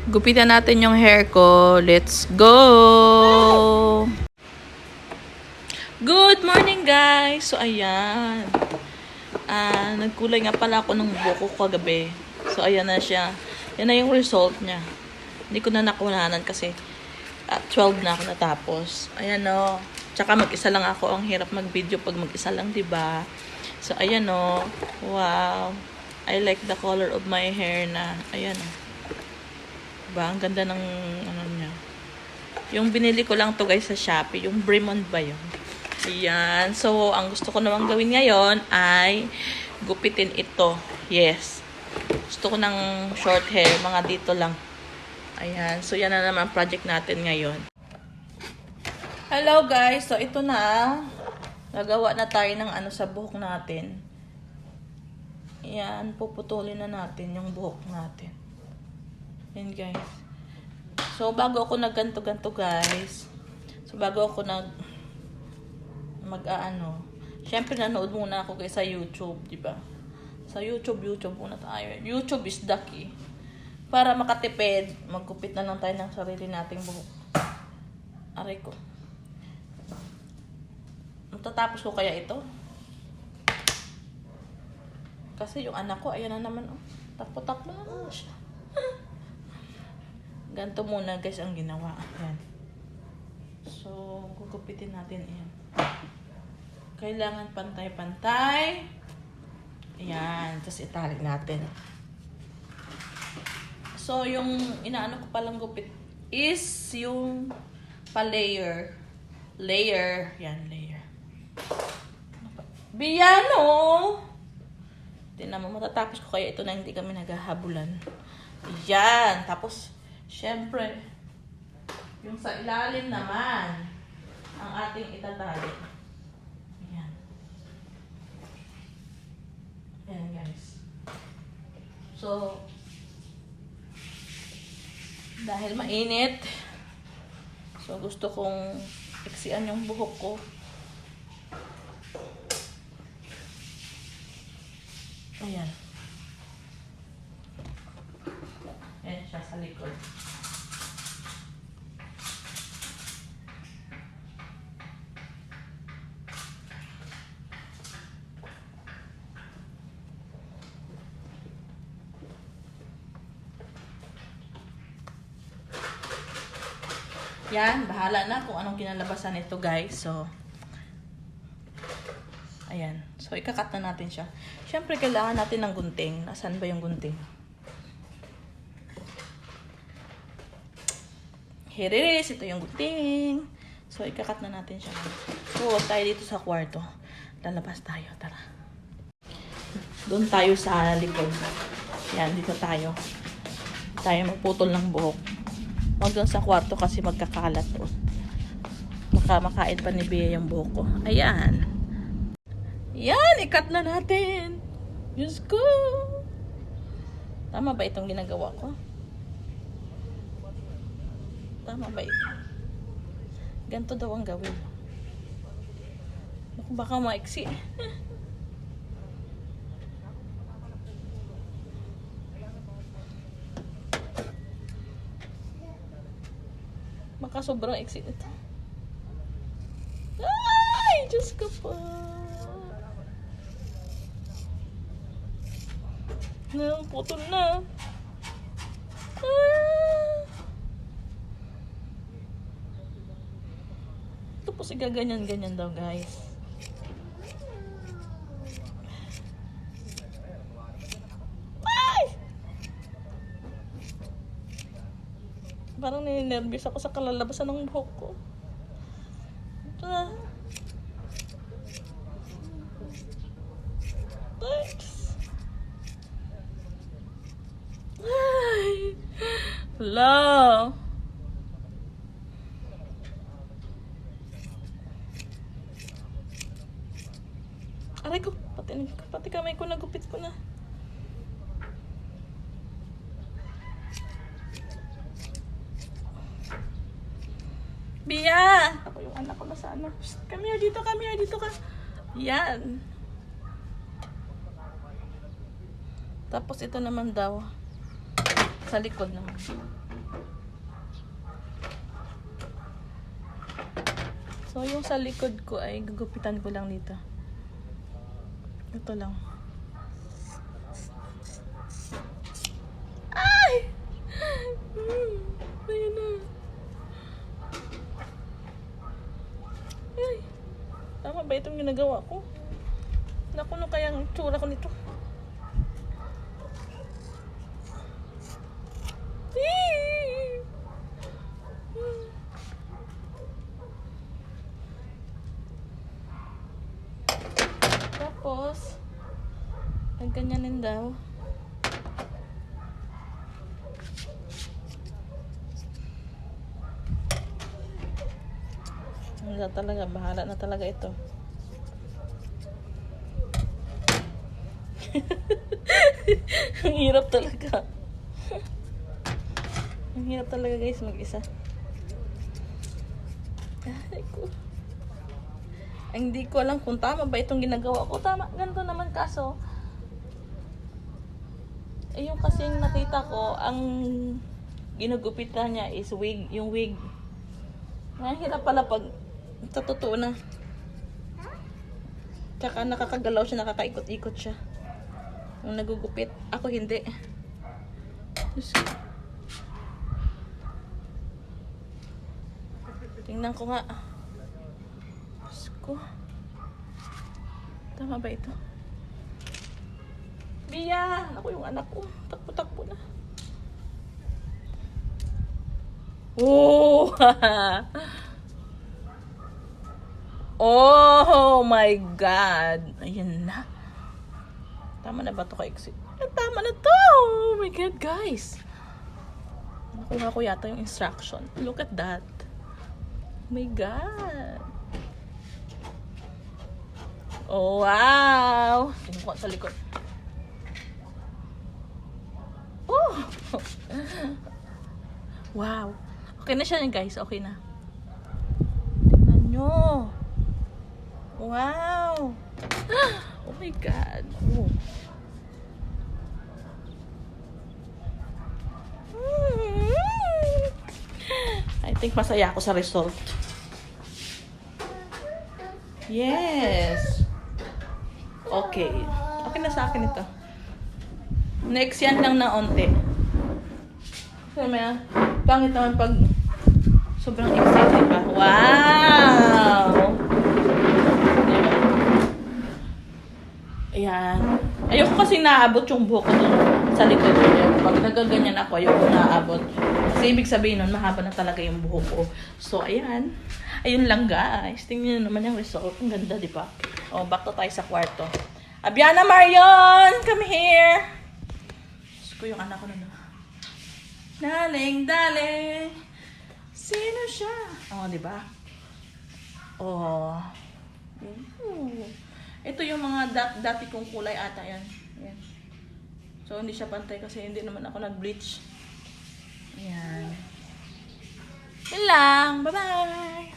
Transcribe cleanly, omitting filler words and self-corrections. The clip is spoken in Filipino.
Gupitan natin yung hair ko. Let's go! Good morning, guys! So, ayan. Nagkulay nga pala ako ng buhok ko kagabi. So, ayan na siya. Yan na yung result niya. Hindi ko na nakuhanan kasi 12 na ako natapos. Ayan o. Tsaka mag-isa lang ako. Ang hirap mag-video pag mag-isa lang, diba? So, ayan o. Wow. I like the color of my hair na. Ayan o. Diba? Ang ganda ng ano niya. Yung binili ko lang to guys sa Shopee. Yung Bremond ba yun? Ayan. So, ang gusto ko naman gawin ngayon ay gupitin ito. Yes. Gusto ko ng short hair. Mga dito lang. Ayan. So, yan na naman ang project natin ngayon. Hello guys. So, ito na. Nagawa na tayo ng ano sa buhok natin. Ayan. Puputulin na natin yung buhok natin. Ayan guys. So, bago ako nagganto-ganto guys. So, bago ako syempre nanood muna ako guys sa YouTube, diba? Sa YouTube muna tayo. YouTube is the key. Para makatipid, magkupit na lang tayo ng sarili nating buhok. Aray ko. Matatapos ko kaya ito? Kasi yung anak ko, ayan na naman, oh. Takpo-takpo na naman siya. Ganito muna guys ang ginawa. Ayan. So, gugupitin natin yan. Kailangan pantay-pantay. Ayan. Tapos italik natin. So, yung inaano ko palang gupit is yung pa-layer. Layer. Yan, layer. Biyano! Tingnan mo, matatapos ko kaya ito na hindi kami naghahabulan. Yan. Tapos, syempre, yung sa ilalim naman, ang ating itatali. Ayan. Ayan, guys. So, dahil mainit, so gusto kong iksian yung buhok ko. Ayan. Ayan siya sa likod. Yan, bahala na kung anong kinalabasan nito guys. So, ayan. So, ikakat na natin siya. Siyempre, kailangan natin ng gunting. Nasaan ba yung gunting? Here it is. Ito yung gunting. So, ikakat na natin siya. So, huwag tayo dito sa kwarto. Lalabas tayo. Tara. Doon tayo sa likod. Yan, dito tayo. Tayo magputol ng buhok. Huwag doon sa kwarto kasi magkakalat doon. Makain pa ni Bea yung buhok ko. Ayan. Yan, ikat na natin. Diyos ko. Tama ba itong ginagawa ko? Tama ba ito? Ganito daw ang gawin. Baka maiksi. Baka sobrang iksi ito. Ay! Diyos ko po. Putol na. Tapos igaganyan-ganyan daw guys. Ay! Parang ninenervous ako sa kalalabasan ng buhok ko. Hello. Aray ko, pati kamay ko nagupit ko na. Bia! Ako yung anak ko na sa ano. Come here, dito ka. Yan. Tapos ito naman daw. Sa likod naman. So, yung sa likod ko ay gugupitan ko lang dito. Ito lang. Ay! Ayun na. Ay! Tama ba itong ginagawa ko? Naku, no kaya ang tsura ko nito? Tapos, ganyanin daw. Wala talaga, bahala na talaga ito. Ang hirap talaga. Ang hirap talaga guys mag-isa. Ay ko. Hindi ko alam kung tama ba itong ginagawa ko. Tama, ganito naman kaso. Yung kasing nakita ko, ang ginugupitan niya is wig, yung wig. Mahirap pala pag sa totoo na. Tsaka nakakagalaw siya, nakakaikot-ikot siya. Yung nagugupit. Ako hindi. Diyos ko. Tingnan ko nga. Diyos ko. Tama ba ito? Bia! Ako yung anak ko. Takbo-takbo na. Oh! Oh my God! Ayan na. Tama na ba ito ka-exit? Tama na to! Oh my God, guys! Nakuha ko yata yung instruction. Look at that. Oh my God! Oh, wow! Sinukuha sa likod. Oh! Wow! Okay na siya guys. Okay na. Tingnan nyo. Wow! Oh my God! Oh. I think masaya ako sa result. Yes! Okay. Okay na sa akin ito. Next yan lang na onte. So, may pangit naman pag sobrang excited pa. Wow! Ayan. Ayoko kasi naabot yung buhok ko dun sa likod niya. Pag nagaganyan ako, ayoko naabot. Kasi ibig sabihin nun, mahaba na talaga yung buhok ko. So, ayan. Ayun lang guys. Tingnan nyo naman yung result. Ang ganda, di ba? O, back to tayo sa kwarto. Abiana Marion! Come here! Gusto ko yung anak ko na. Daling, daling. Sino siya? O, di ba? O. Ito yung mga dati kong kulay ata yan. Ayan. So, hindi siya pantay kasi hindi naman ako nag-bleach. Ayan. Yun lang. Bye-bye!